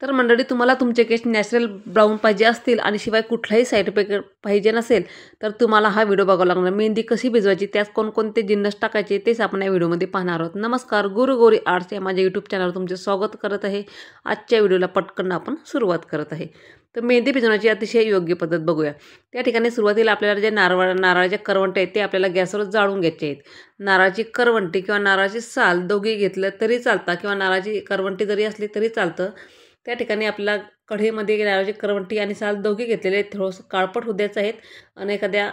तर मंडळी, तुम्हाला तुमचे केस नॅचरल ब्राऊन पाहिजे असतील आणि शिवाय कुठलाही साईड इफेक्ट पाहिजे नसेल तर तुम्हाला हा व्हिडिओ बघावा लागणार. मेहंदी कशी भिजवायची, त्यात कोणकोणते जिन्नस टाकायचे तेच आपण या व्हिडिओमध्ये पाहणार आहोत. नमस्कार, गुरु गौरी आर्ट्स या माझ्या यूट्यूब चॅनलवर तुमचे स्वागत करत आहे. आजच्या व्हिडिओला पटकन आपण सुरुवात करत आहे. तर मेहंदी भिजवण्याची अतिशय योग्य पद्धत बघूया. त्या ठिकाणी सुरुवातीला आपल्याला जे नारळाचे करवंटे आहेत ते आपल्याला गॅसवर जाळून घ्यायचे आहेत. नारळाची करवंटी किंवा नारळाची साल दोघी घेतलं तरी चालतं किंवा नारळाची करवंटी जरी असली तरी चालतं. त्या ठिकाणी आपल्याला कढईमध्ये नारळाची करवंटी आणि साल दोघे घेतलेले आहेत. थोडंसं काळपट होऊ द्यायचं आहेत आणि एखाद्या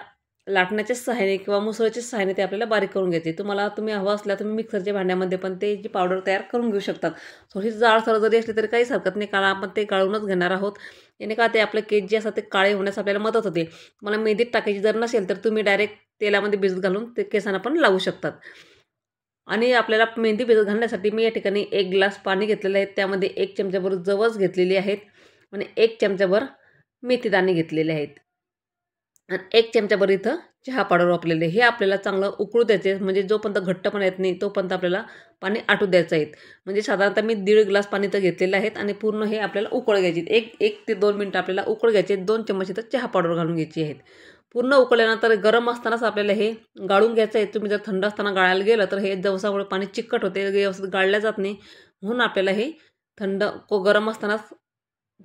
लाटण्याच्या सहाय्याने किंवा मुसळच्या सहाय्याने ते आपल्याला बारीक करून घ्यायचे. तुम्ही हवं असल्या तुम्ही मिक्सरच्या भांड्यामध्ये पण ते जी पावडर तयार करून घेऊ शकतात. थोडीशी जाडसर जरी असली तरी काहीच हरकत नाही, कारण आपण ते गाळूनच घेणार आहोत. याने का ते आपले केस जे असतात ते काळे होण्यास आपल्याला मदत होते. तुम्हाला मेहंदीत टाकायची जर नसेल तर तुम्ही डायरेक्ट तेलामध्ये भिजत घालून ते केसांना पण लावू शकतात. आणि आपल्याला मेहंदी भिजत घालण्यासाठी मी या ठिकाणी 1 ग्लास पाणी घेतलेलं आहे. त्यामध्ये 1 चमचाभर जवस घेतलेली आहेत आणि 1 चमचाभर मेथीदाणे घेतलेले आहेत आणि 1 चमचाभर इथं चहा पावडर वापरलेले. हे आपल्याला चांगलं उकळू द्यायचे, म्हणजे जोपर्यंत घट्टपणा येत नाही तोपर्यंत आपल्याला पाणी आटू द्यायचं आहे. म्हणजे साधारणतः मी 1.5 ग्लास पाणी तर घेतलेलं आहेत आणि पूर्ण हे आपल्याला उकळ घ्यायची. 1 ते 2 मिनटं आपल्याला उकळ घ्यायचे. 2 चम्मच इथं चहा पावडर घालून घ्यायची आहेत. पूर्ण उकळल्यानंतर गरम असतानाच आपल्याला हे गाळून घ्यायचं आहे. तुम्ही जर थंड असताना गाळायला गेलं तर हे जवसामुळे पाणी चिकट होते, व्यवस्थित गाळल्या जात नाही. म्हणून आपल्याला हे गरम असतानाच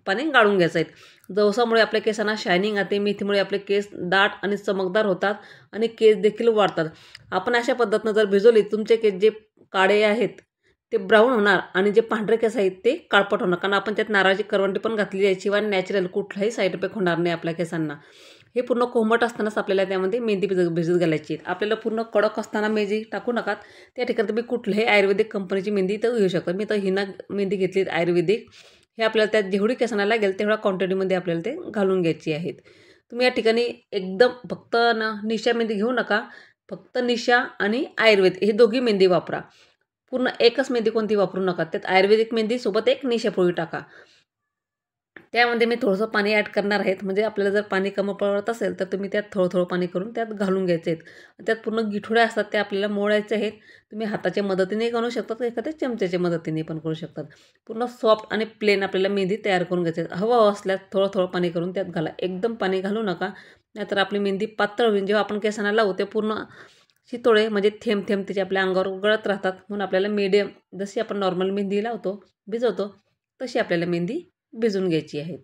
पाणी गाळून घ्यायचं आहे. जवसामुळे आपल्या केसांना शायनिंग येते, मेथीमुळे आपले केस दाट आणि चमकदार होतात आणि केस देखील वाढतात. आपण अशा पद्धतीनं जर भिजवली, तुमचे केस जे काळे आहेत ते ब्राऊन होणार आणि जे पांढरे केस आहेत ते काळपट होणार, कारण आपण त्यात नारळाची करवंटी पण घातलेली आहे. शिवाय नॅचरल कुठलाही साईड इफेक्ट होणार नाही आपल्या केसांना. हे पूर्ण कोमट असतानाच आपल्याला त्यामध्ये मेहंदी भिजत घालायची आहे. आपल्याला पूर्ण कडक असताना मेहंदी टाकू नका. त्या ठिकाणी तुम्ही कुठल्याही आयुर्वेदिक कंपनीची मेहंदी तर घेऊ शकता. मी तर हिना मेहंदी घेतली आयुर्वेदिक. हे आपल्याला त्यात जेवढी केसांना लागेल तेवढ्या क्वांटिटीमध्ये आपल्याला ते घालून घ्यायची आहेत. तुम्ही या ठिकाणी एकदम फक्त निशा मेहंदी घेऊ नका. फक्त निशा आणि आयुर्वेद हे दोघी मेहंदी वापरा. पूर्ण एकच मेहंदी कोणती वापरू नका. त्यात आयुर्वेदिक मेहंदीसोबत एक निशा पोळी टाका. त्यामध्ये मी थोडंसं पाणी ॲड करणार आहेत. म्हणजे आपल्याला जर पाणी कमी पडत असेल तर तुम्ही त्यात थोडं पाणी करून त्यात घालून घ्यायचे आहेत. त्यात पूर्ण गिठोड्या असतात त्या आपल्याला मोडायचे आहेत. तुम्ही हाताच्या मदतीने करू शकतात, एखाद्या चमच्याच्या मदतीने पण करू शकतात. पूर्ण सॉफ्ट आणि प्लेन आपल्याला मेहंदी तयार करून घ्यायची आहे. हवं असल्यास थोडं पाणी करून त्यात घाला. एकदम पाणी घालू नका, नाहीतर आपली मेहंदी पातळ होईल. जेव्हा आपण केसांना लावू ते पूर्ण शितोळे म्हणजे थेंब तिचे आपल्या अंगावर गळत राहतात. म्हणून आपल्याला मीडियम, जशी आपण नॉर्मल मेहंदी लावतो भिजवतो तशी आपल्याला मेहंदी भिजवून घ्यायची आहेत.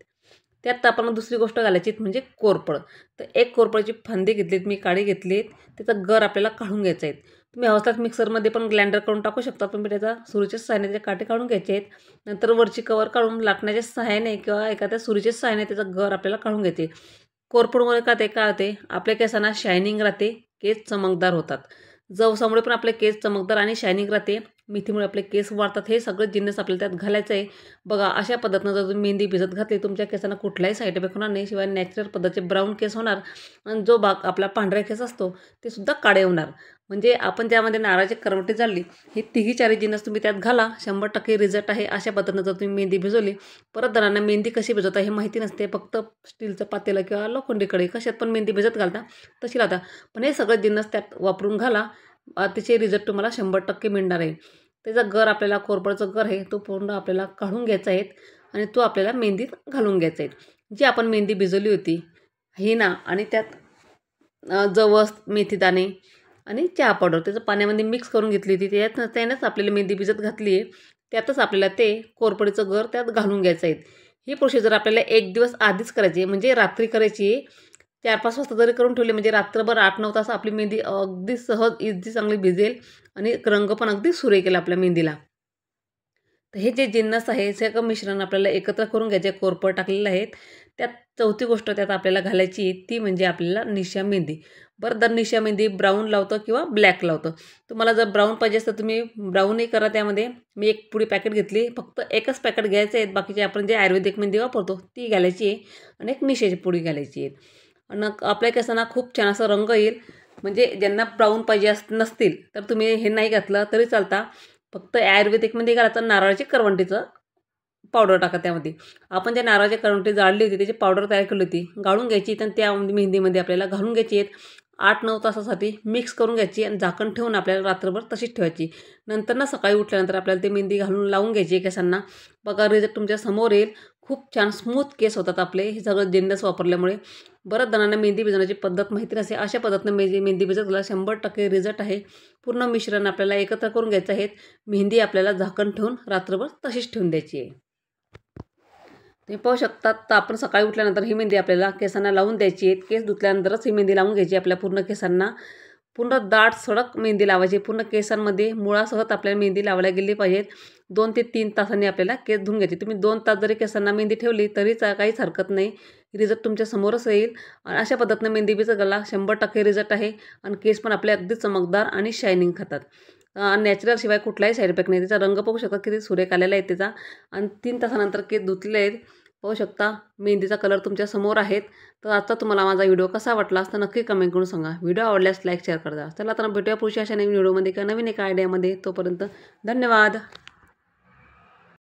त्यात आपण दुसरी गोष्ट घालायची म्हणजे कोरफड. तर 1 कोरफडची फांदी घेतलीत, मी काडी घेतलीत. त्याचा गर आपल्याला काढून घ्यायचा आहे. तुम्ही हवं मिक्सरमध्ये पण ग्राइंडर करून टाकू शकता. पण त्याचा सुरीच्या सहाय्याने त्याचे काटे काढून घ्यायचे आहेत. नंतर वरची कवर काढून लाटण्याच्या सहाय्याने किंवा एखाद्या सुरीच्या सहाय्याने त्याचा गर आपल्याला काढून घ्यायचे. कोरफडमुळे काय होते, आपल्या केसांना शायनिंग राहते, केस चमकदार होतात. जवसामुळे पण आपले केस चमकदार आणि शायनिंग राहते. मेथीमुळे आपले केस वाढतात. हे सगळं जिन्नस आपल्याला त्यात घालायचं आहे. बघा, अशा पद्धतीनं जर तुम्ही मेहंदी भिजत घातली तुमच्या केसांना कुठलाही साईड इफेक्ट होणार नाही. शिवाय नॅचरल पद्धतीचे ब्राऊन केस होणार आणि जो भाग आपला पांढरा केस असतो ते सुद्धा काळे होणार. म्हणजे आपण ज्यामध्ये नारळाची करवटी जाळली, हे तिघी-चारी जिन्नस तुम्ही त्यात घाला, 100% रिझल्ट आहे. अशा पद्धतीनं जर तुम्ही मेहंदी भिजवली. परत जणांना मेहंदी कशी भिजवता हे माहिती नसते. फक्त स्टीलचं पातेलं किंवा लोखंडी कढई कशात पण मेहंदी भिजत घालता तशी लावता. पण हे सगळं जिन्नस त्यात वापरून घाला, अतिशय रिझल्ट तुम्हाला 100% मिळणार आहे. त्याचा गर आपल्याला कोरफडचा गर आहे तो पूर्ण आपल्याला काढून घ्यायचा आहे आणि तो आपल्याला मेहंदीत घालून घ्यायचा आहे. जी आपण मेहंदी भिजवली होती हिना आणि त्यात जवस, मेथीदाणे आणि चहा पावडर त्याचं पाण्यामध्ये मिक्स करून घेतली होती. त्यानंच आपल्याला मेहंदी भिजत घातली आहे. त्यातच आपल्याला ते कोरफडीचं गर त्यात घालून घ्यायचं आहे. ही प्रोसिजर आपल्याला 1 दिवस आधीच करायची आहे, म्हणजे रात्री करायची आहे. 4-5 वाजता जरी करून ठेवली म्हणजे रात्रभर 8-9 तास आपली मेहंदी अगदी सहज इझी चांगली भिजेल आणि रंग पण अगदी सुरेख येईल आपल्या मेहंदीला. तर हे जे जिन्नस आहे सगळं मिश्रण आपल्याला एकत्र करून घ्यायचे. कोरफड टाकलेलं आहेत. त्यात चौथी गोष्ट त्यात आपल्याला घालायची आहे ती म्हणजे आपल्याला निशा मेहंदी. बरं, दर निशा मेहंदी ब्राऊन लावतं किंवा ब्लॅक लावतं. तुम्हाला जर ब्राऊन पाहिजे असतं तुम्ही ब्राऊनही करा. त्यामध्ये मी 1 पुडी पॅकेट घेतली. फक्त एकच पॅकेट घ्यायचं आहे. बाकीचे आपण जे आयुर्वेदिक मेहंदी वापरतो ती घालायची आहे आणि एक निशाची पुडी घालायची आहे. आणि आपल्या केसांना खूप छान असा रंग येईल. म्हणजे ज्यांना ब्राऊन पाहिजे नसतील तर तुम्ही हे नाही घातलं तरी चालता. फक्त आयुर्वेदिकमध्ये घालायचं नारळाची करवंटीचं पावडर टाका त्यामध्ये. आपण ज्या नारळाची करवंटी जाळली होती त्याची पावडर तयार केली होती, गाळून घ्यायची आणि त्या मेहंदीमध्ये आपल्याला घालून घ्यायची आहेत 8-9 तासासाठी मिक्स करून घ्यायची आणि झाकण ठेवून आपल्याला रात्रभर तशीच ठेवायची. नंतर सकाळी उठल्यानंतर आपल्याला ती मेहंदी घालून लावून घ्यायची केसांना. बघा रिझल्ट तुमच्या समोर येईल. खूप छान स्मूथ केस होतात आपले हे सगळं जिन्नस वापरल्यामुळे. बऱ्याच जणांना मेहंदी भिजवण्याची पद्धत माहिती नसते. अशा पद्धतीने मेहंदी भिजवला 100% रिझल्ट आहे. पूर्ण मिश्रण आपल्याला एकत्र करून घ्यायचं आहे. मेहंदी आपल्याला झाकण ठेवून रात्रभर तशीच ठेवून द्यायची आहे. तुम्ही पाहू शकता. तर आपण सकाळी उठल्यानंतर ही मेहंदी आपल्याला केसांना लावून द्यायची आहे. केस धुतल्यानंतरच ही मेहंदी लावून घ्यायची आपल्या पूर्ण केसांना. पूर्ण दाट सडक मेहंदी लावायची. पूर्ण केसांमध्ये मुळासहित आपल्याला मेहंदी लावायला गेली पाहिजेत. 2 ते 3 तासांनी आपल्याला केस धुवून घ्यायचे. तुम्ही 2 तास जरी केसांना मेहंदी ठेवली तरी काहीच हरकत नाही. रिझल्ट तुमच्या समोरच येईल. आणि अशा पद्धतीने मेहंदी भिजवला 100% रिझल्ट आहे. आणि केस पण आपले अगदी चमकदार आणि शायनिंग खातात. नॅचरल शिवाय कुठलाही साईड इफेक्ट नाही. त्याचा रंग पाहू शकता किती सुरेख आलेला आहे त्याचा. आणि 3 तासानंतर केस धुतले आहेत. पाहू शकता मेहंदीचा कलर तुमच्या समोर आहेत. तर आजचा तुम्हाला माझा व्हिडिओ कसा वाटला तर नक्की कमेंट करून सांगा. व्हिडिओ आवडल्यास लाईक शेअर करा. चला तर भेटूया पुढच्या अशा नवीन व्हिडिओमध्ये किंवा नवीन एका आयडियामध्ये. तोपर्यंत धन्यवाद.